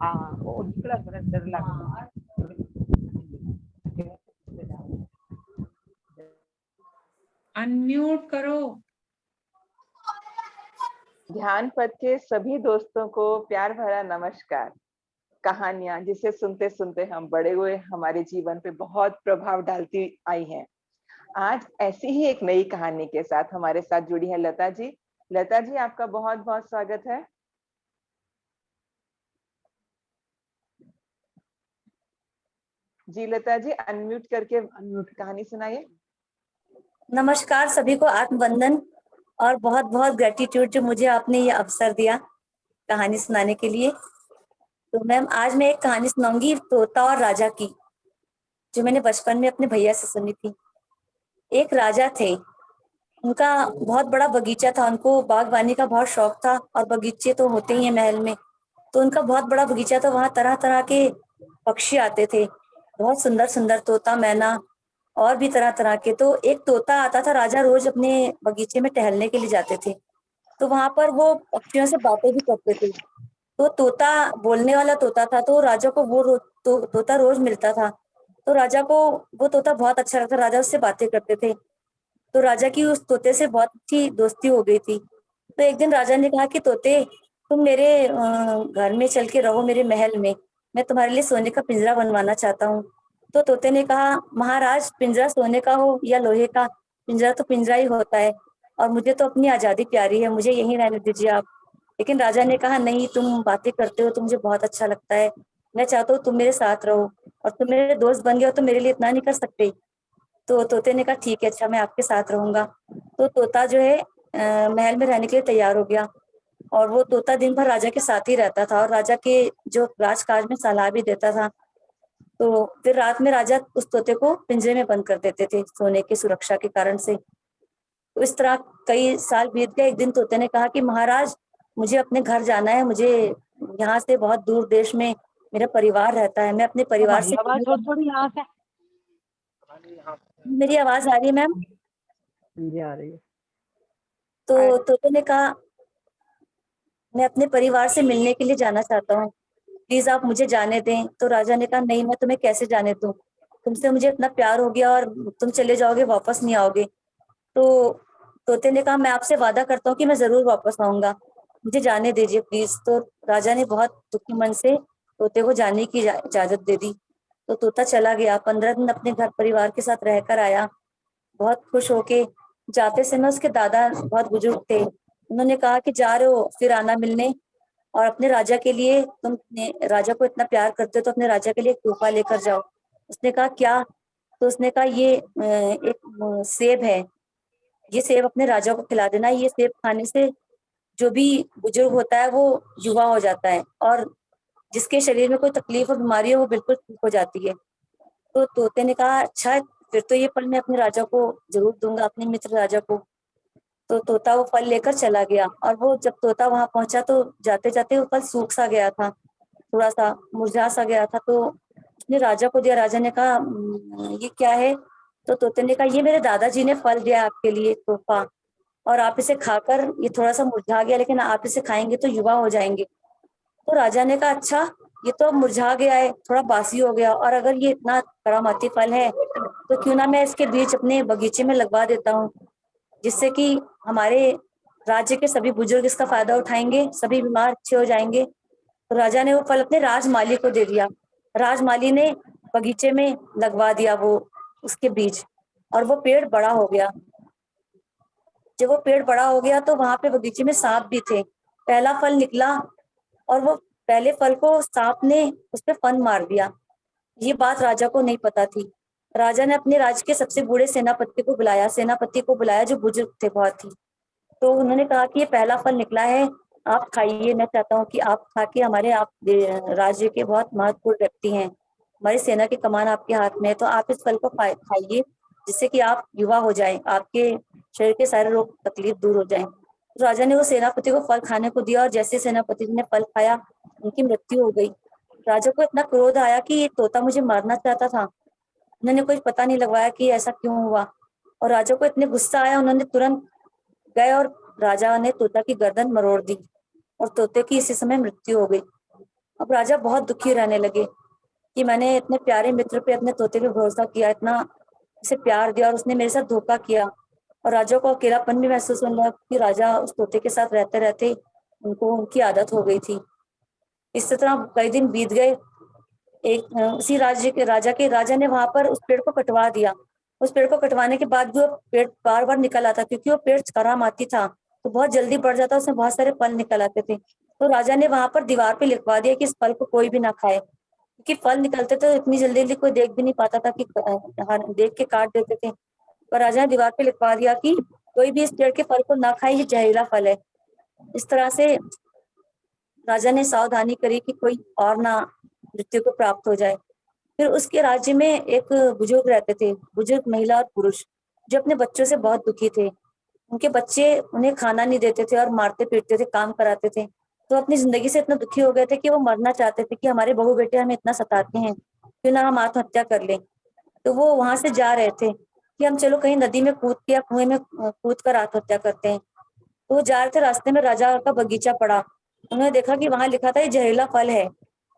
वो निकला थोड़ा डर लगा। अनम्यूट करो। ध्यान पथ के सभी दोस्तों को प्यार भरा नमस्कार। कहानियां जिसे सुनते सुनते हम बड़े हुए, हमारे जीवन पे बहुत प्रभाव डालती आई हैं। आज ऐसी ही एक नई कहानी के साथ हमारे साथ जुड़ी है लता जी। लता जी, आपका बहुत बहुत स्वागत है। जी लता जी, अनम्यूट करके कहानी सुनाइए। नमस्कार सभी को, आत्मवंदन और बहुत बहुत ग्रेटिट्यूड जो मुझे आपने ये अवसर दिया कहानी सुनाने के लिए। तो मैम, आज मैं एक कहानी सुनाऊंगी तोता और राजा की, जो मैंने बचपन में अपने भैया से सुनी थी। एक राजा थे, उनका बहुत बड़ा बगीचा था। उनको बागवानी का बहुत शौक था, और बगीचे तो होते ही हैं महल में। तो उनका बहुत बड़ा बगीचा था, वहां तरह तरह के पक्षी आते थे, बहुत सुंदर सुंदर, तोता, मैना और भी तरह तरह के। तो एक तोता आता था, राजा रोज अपने बगीचे में टहलने के लिए जाते थे, तो वहां पर वो पक्षियों से बातें भी करते थे। तो तोता बोलने वाला तोता था, तो राजा को वो तोता रोज मिलता था। तो राजा को वो तोता बहुत अच्छा लगता, राजा उससे बातें करते थे। तो राजा की उस तोते से बहुत अच्छी दोस्ती हो गई थी। तो एक दिन राजा ने कहा कि तोते, तुम मेरे घर में चल के रहो, मेरे महल में। मैं तुम्हारे लिए सोने का पिंजरा बनवाना चाहता हूँ। तो तोते ने कहा, महाराज, पिंजरा सोने का हो या लोहे का, पिंजरा तो पिंजरा ही होता है, और मुझे तो अपनी आजादी प्यारी है, मुझे यहीं रहने दीजिए आप। लेकिन राजा ने कहा, नहीं, तुम बातें करते हो तो मुझे बहुत अच्छा लगता है, मैं चाहता हूँ तुम मेरे साथ रहो, और तुम मेरे दोस्त बन गए हो तो मेरे लिए इतना नहीं कर सकते। तो तोते ने कहा, ठीक है, अच्छा, मैं आपके साथ रहूंगा। तो तोता जो है महल में रहने के लिए तैयार हो गया, और वो तोता दिन भर राजा के साथ ही रहता था, और राजा के जो राजकाज में सलाह भी देता था। तो फिर रात में राजा उस तोते को पिंजरे में बंद कर देते थे, सोने की सुरक्षा के कारण से। तो इस तरह कई साल बीत गए। एक दिन तोते ने कहा कि महाराज, मुझे अपने घर जाना है, मुझे यहाँ से बहुत दूर देश में मेरा परिवार रहता है, मैं अपने परिवार से थोड़ी यहाँ से मेरी आवाज आ रही है मैम? आ रही है। तो तोते ने कहा, मैं अपने परिवार से मिलने के लिए जाना चाहता हूँ, प्लीज आप मुझे जाने दें। तो राजा ने कहा, नहीं, मैं तुम्हें कैसे जाने दूं, तुमसे मुझे इतना प्यार हो गया और तुम चले जाओगे, वापस नहीं आओगे। तो तोते ने कहा, मैं आपसे वादा करता हूँ कि मैं जरूर वापस आऊंगा, मुझे जाने दीजिए प्लीज। तो राजा ने बहुत दुखी मन से तोते को जाने की इजाजत दे दी। तो तोता चला गया, 15 दिन अपने घर परिवार के साथ रहकर आया, बहुत खुश होके। जाते समय उसके दादा बहुत बुजुर्ग थे, उन्होंने कहा कि जा रहे हो, फिर आना मिलने, और अपने राजा के लिए, तुम अपने राजा को इतना प्यार करते हो तो अपने राजा के लिए एक तोहफा लेकर जाओ। उसने कहा, क्या? तो उसने कहा, ये एक सेब है, ये सेब अपने राजा को खिला देना, ये सेब खाने से जो भी बुजुर्ग होता है वो युवा हो जाता है, और जिसके शरीर में कोई तकलीफ और बीमारी हो वो बिल्कुल ठीक हो जाती है। तो तोते ने कहा, अच्छा, फिर तो ये फल मैं अपने राजा को जरूर दूंगा, अपने मित्र राजा को। तो तोता वो फल लेकर चला गया, और वो जब तोता वहां पहुंचा तो जाते जाते वो फल सूख सा गया था, थोड़ा सा मुरझा सा गया था। तो उसने राजा को दिया। राजा ने कहा, ये क्या है?" तो तोते ने कहा, ये मेरे दादाजी ने फल दिया आपके लिए तोहफा, और आप इसे खाकर, ये थोड़ा सा मुरझा गया, लेकिन आप इसे खाएंगे तो युवा हो जाएंगे। तो राजा ने कहा, अच्छा, ये तो अब मुरझा गया है, थोड़ा बासी हो गया, और अगर ये इतना करामाती फल है तो क्यों ना मैं इसके बीज अपने बगीचे में लगवा देता हूँ, जिससे कि हमारे राज्य के सभी बुजुर्ग इसका फायदा उठाएंगे, सभी बीमार अच्छे हो जाएंगे। तो राजा ने वो फल अपने राजमाली को दे दिया। राजमाली ने बगीचे में लगवा दिया वो उसके बीज, और वो पेड़ बड़ा हो गया। जब वो पेड़ बड़ा हो गया तो वहां पे बगीचे में सांप भी थे। पहला फल निकला, और वो पहले फल को सांप ने उस पे फन मार दिया। ये बात राजा को नहीं पता थी। राजा ने अपने राज्य के सबसे बूढ़े सेनापति को बुलाया, जो बुजुर्ग थे बहुत ही। तो उन्होंने कहा कि ये पहला फल निकला है, आप खाइए, मैं चाहता हूँ कि आप खा के हमारे, आप राज्य के बहुत महत्वपूर्ण व्यक्ति हैं, हमारी सेना की कमान आपके हाथ में है, तो आप इस फल को खाइए, जिससे कि आप युवा हो जाएं, आपके शरीर के सारे रोग तकलीफ दूर हो जाएं। तो राजा ने वो सेनापति को फल खाने को दिया, और जैसे सेनापति ने फल खाया, उनकी मृत्यु हो गई। राजा को इतना क्रोध आया कि ये तोता मुझे मारना चाहता था, उन्होंने कोई पता नहीं लगवाया कि ऐसा क्यों हुआ। और राजा को इतने गुस्सा आया, उन्होंने तुरंत गए और राजा ने तोता की गर्दन मरोड़ दी, और तोते की इसी समय मृत्यु हो गई। अब राजा बहुत दुखी रहने लगे कि मैंने इतने प्यारे मित्र पे, अपने तोते पे भरोसा किया, इतना उसे प्यार दिया और उसने मेरे साथ धोखा किया। और राजा को अकेलापन भी महसूस होने लगा कि राजा उस तोते के साथ रहते रहते उनको उनकी आदत हो गई थी। इस तरह कई दिन बीत गए। उसी राज्य के राजा ने वहां पर उस पेड़ को कटवा दिया। उस पेड़ को कटवाने के बाद भी वो पेड़ बार बार निकल आता, क्योंकि वो पेड़ करामाती था तो बहुत जल्दी बढ़ जाता, उसमें बहुत सारे फल निकल आते थे। तो राजा ने वहां पर दीवार पे लिखवा दिया कि इस फल को कोई भी ना खाए, क्योंकि फल निकलते तो इतनी जल्दी जल्दी कोई देख भी नहीं पाता था कि देख के काट देते थे। पर राजा ने दीवार पे लिखवा दिया कि कोई भी इस पेड़ के फल को ना खाए, ये जहरीला फल है। इस तरह से राजा ने सावधानी करी कि कोई और ना मृत्यु को प्राप्त हो जाए। फिर उसके राज्य में एक बुजुर्ग रहते थे, बुजुर्ग महिला और पुरुष, जो अपने बच्चों से बहुत दुखी थे। उनके बच्चे उन्हें खाना नहीं देते थे और मारते पीटते थे, काम कराते थे। तो अपनी जिंदगी से इतना दुखी हो गए थे कि वो मरना चाहते थे कि हमारे बहू बेटे हमें इतना सताते हैं, क्यों ना हम आत्महत्या कर लें। तो वो वहां से जा रहे थे कि हम चलो कहीं नदी में कूद के या कुएं में कूद कर आत्महत्या करते हैं। तो वो जा रहे थे, रास्ते में राजा का बगीचा पड़ा। उन्होंने देखा कि वहां लिखा था ये जहरीला फल है,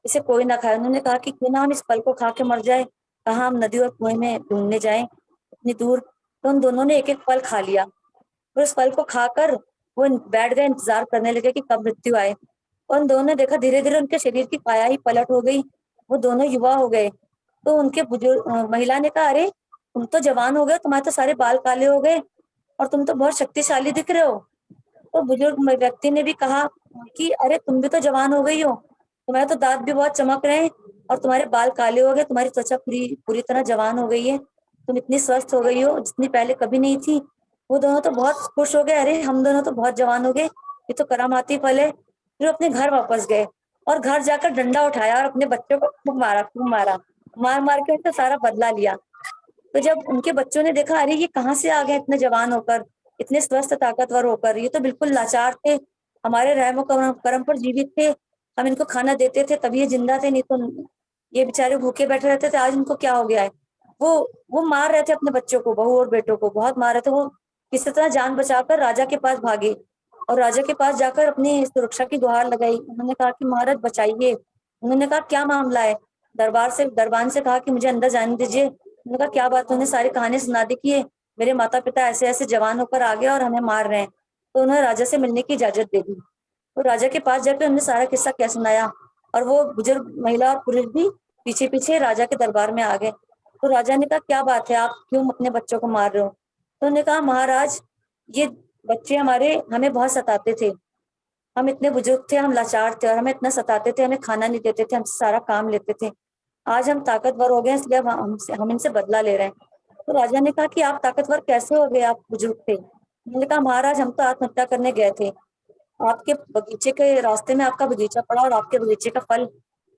इसे कोई ना खाए। उन्होंने कहा कि क्यों ना हम इस फल को खा के मर जाए, कहाँ हम नदी और कुएं में ढूंढने जाएं इतनी दूर। तो उन दोनों ने एक एक फल खा लिया। फिर उस फल को खाकर वो बैठ गए, इंतजार करने लगे कि कब मृत्यु आए। और उन दोनों ने देखा धीरे धीरे उनके शरीर की काया ही पलट हो गई, वो दोनों युवा हो गए। तो उनके बुजुर्ग महिला ने कहा, अरे तुम तो जवान हो गए, तुम्हारे तो सारे बाल काले हो गए और तुम तो बहुत शक्तिशाली दिख रहे हो। तो बुजुर्ग व्यक्ति ने भी कहा कि अरे तुम भी तो जवान हो गई हो, तुम्हारे तो दांत भी बहुत चमक रहे हैं और तुम्हारे बाल काले हो गए, तुम्हारी त्वचा पूरी पूरी तरह जवान हो गई है, तुम इतनी स्वस्थ हो गई हो जितनी पहले कभी नहीं थी। वो दोनों तो बहुत खुश हो गए, अरे हम दोनों तो बहुत जवान हो गए, ये तो करामाती फल है। फिर अपने घर वापस गए और घर जाकर डंडा उठाया और अपने बच्चों को खूब मारा, खूब मारा, मार मार के उनका सारा बदला लिया। तो जब उनके बच्चों ने देखा, अरे ये कहाँ से आ गए इतने जवान होकर, इतने स्वस्थ ताकतवर होकर, ये तो बिल्कुल लाचार थे, हमारे रहमो करम पर जीवित थे, हम इनको खाना देते थे तभी ये जिंदा थे, नहीं तो ये बेचारे भूखे बैठे रहते थे, आज इनको क्या हो गया है। वो वो मार रहे थे अपने बच्चों को, बहू और बेटों को बहुत मार रहे थे। वो किसी तरह जान बचाकर राजा के पास भागे और राजा के पास जाकर अपनी सुरक्षा की गुहार लगाई। उन्होंने कहा कि महाराज बचाइए। उन्होंने कहा क्या मामला है। दरबान से कहा कि मुझे अंदर जाने दीजिए। उन्होंने कहा क्या बात। उन्होंने सारी कहानी सुना दी कि मेरे माता पिता ऐसे ऐसे जवान होकर आ गए और हमें मार रहे हैं। तो उन्होंने राजा से मिलने की इजाजत दे दी। तो राजा के पास जाकर उन्होंने सारा किस्सा क्या सुनाया और वो बुजुर्ग महिला और पुरुष भी पीछे पीछे राजा के दरबार में आ गए। तो राजा ने कहा क्या बात है, आप क्यों अपने बच्चों को मार रहे हो। तो उन्होंने कहा महाराज ये बच्चे हमारे हमें बहुत सताते थे, हम इतने बुजुर्ग थे, हम लाचार थे और हमें इतना सताते थे, हमें खाना नहीं देते थे, हमसे सारा काम लेते थे। आज हम ताकतवर हो गए इसलिए हम इनसे बदला ले रहे हैं। तो राजा ने कहा कि आप ताकतवर कैसे हो गए, आप बुजुर्ग थे। उन्होंने कहा महाराज हम तो आत्महत्या करने गए थे, आपके बगीचे के रास्ते में आपका बगीचा पड़ा और आपके बगीचे का फल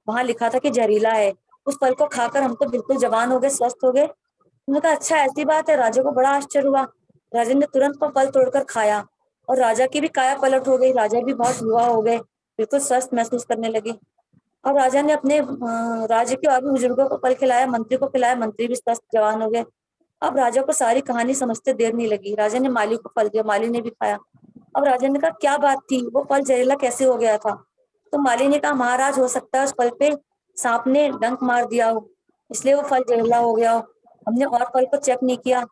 वहां लिखा था कि जहरीला है, उस फल को खाकर हम तो बिल्कुल जवान हो गए, स्वस्थ हो गए। उन्होंने कहा अच्छा ऐसी बात है। राजा को बड़ा आश्चर्य हुआ। राजा ने तुरंत वो फल तोड़कर खाया और राजा की भी काया पलट हो गई, राजा भी बहुत युवा हो गए, बिल्कुल स्वस्थ महसूस करने लगे। और राजा ने अपने राज्य के और भी बुजुर्गों को फल खिलाया, मंत्री को खिलाया, मंत्री भी स्वस्थ जवान हो गए। अब राजा को सारी कहानी समझते देर नहीं लगी, राजा ने माली को फल दिया, माली ने भी खाया। अब राजा ने कहा क्या बात थी, वो फल जहरीला कैसे हो गया था। तो माली ने कहा महाराज हो सकता है उस फल पे सांप ने डंक मार दिया हो, इसलिए वो फल जहरीला हो गया हो, हमने और फल को चेक नहीं किया।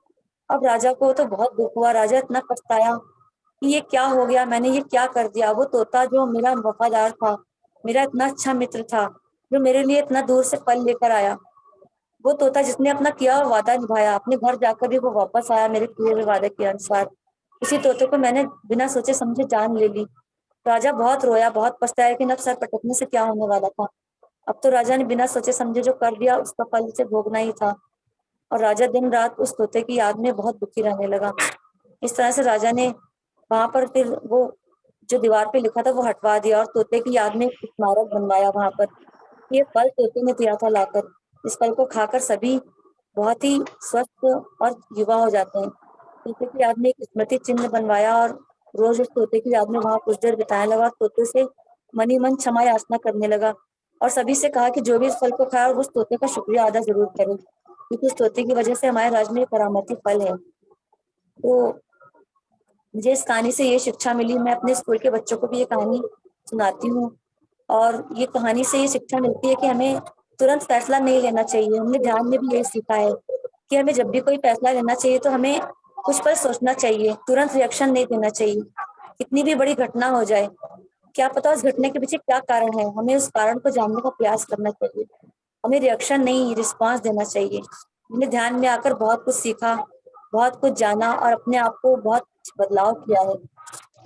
अब राजा को तो बहुत दुख हुआ, राजा इतना पछताया कि ये क्या हो गया, मैंने ये क्या कर दिया। वो तोता जो मेरा वफादार था, मेरा इतना अच्छा मित्र था, जो मेरे लिए इतना दूर से फल लेकर आया, वो तोता जिसने अपना किया हुआ वादा निभाया, अपने घर जाकर भी वो वापस आया मेरे किए हुए वादे के अनुसार, उसी तोते को मैंने बिना सोचे समझे जान ले ली। राजा बहुत रोया, बहुत पछताया, लेकिन अब सर पटकने से क्या होने वाला था। अब तो राजा ने बिना सोचे समझे जो कर दिया उसका फल से भोगना ही था। और राजा दिन रात उस तोते की याद में बहुत दुखी रहने लगा। इस तरह से राजा ने वहां पर फिर वो जो दीवार पे लिखा था वो हटवा दिया और तोते की याद में एक स्मारक बनवाया वहां पर। ये फल तोते ने दिया था लाकर, इस फल को खाकर सभी बहुत ही स्वस्थ और युवा हो जाते हैं। तोते की याद में एक स्मृति चिन्ह बनवाया और रोज उस तोते की याद में वहां कुछ देर बिताने लगा। तोते से मन ही मन क्षमा याचना करने लगा और सभी से कहा कि जो भी इस फल को खाए और उस तोते का शुक्रिया अदा जरूर करे, क्योंकि उस तोते की वजह से हमारे राज्य में करामाती फल है। तो मुझे इस कहानी से ये शिक्षा मिली, मैं अपने स्कूल के बच्चों को भी ये कहानी सुनाती हूँ और ये कहानी से ये शिक्षा मिलती है कि हमें तुरंत फैसला नहीं लेना चाहिए। हमने ध्यान में भी यही सीखा है कि हमें जब भी कोई फैसला लेना चाहिए तो हमें कुछ पर सोचना चाहिए, तुरंत रिएक्शन नहीं देना चाहिए। कितनी भी बड़ी घटना हो जाए, क्या पता उस घटने के पीछे क्या कारण है, हमें उस कारण को जानने का प्रयास करना चाहिए। हमें रिएक्शन नहीं, रिस्पॉन्स देना चाहिए। मैंने ध्यान में आकर बहुत कुछ सीखा, बहुत कुछ जाना और अपने आप को बहुत बदलाव किया है।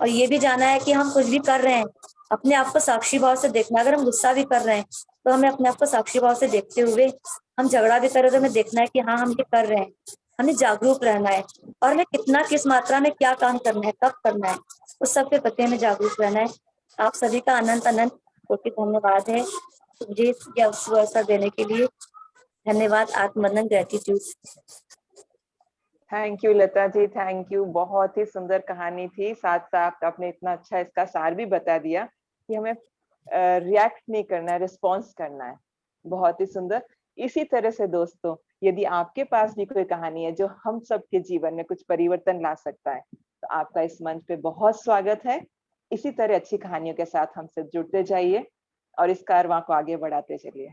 और ये भी जाना है कि हम कुछ भी कर रहे हैं, अपने आप को साक्षी भाव से देखना। अगर हम गुस्सा भी कर रहे हैं तो हमें अपने आप को साक्षी भाव से देखते हुए, हम झगड़ा भी कर रहे हैं तो हमें देखना है कि हाँ हम ये कर रहे हैं। हमें जागरूक रहना है और हमें कितना, किस मात्रा में क्या काम करना है, कब करना है, उस सब के प्रति हमें जागरूक रहना है। आप सभी का अनंत अनंत कोटि धन्यवाद है मुझे ये अवसर देने के लिए। धन्यवाद। आत्मनंदन, gratitude. Thank you Lata ji, thank you. बहुत ही सुंदर कहानी थी, साथ साथ आपने इतना अच्छा इसका सार भी बता दिया कि हमें रिएक्ट नहीं करना है, रिस्पॉन्स करना है। बहुत ही सुंदर। इसी तरह से दोस्तों, यदि आपके पास भी कोई कहानी है जो हम सबके जीवन में कुछ परिवर्तन ला सकता है, तो आपका इस मंच पे बहुत स्वागत है। इसी तरह अच्छी कहानियों के साथ हमसे जुड़ते जाइए और इस कारवां को आगे बढ़ाते चलिए।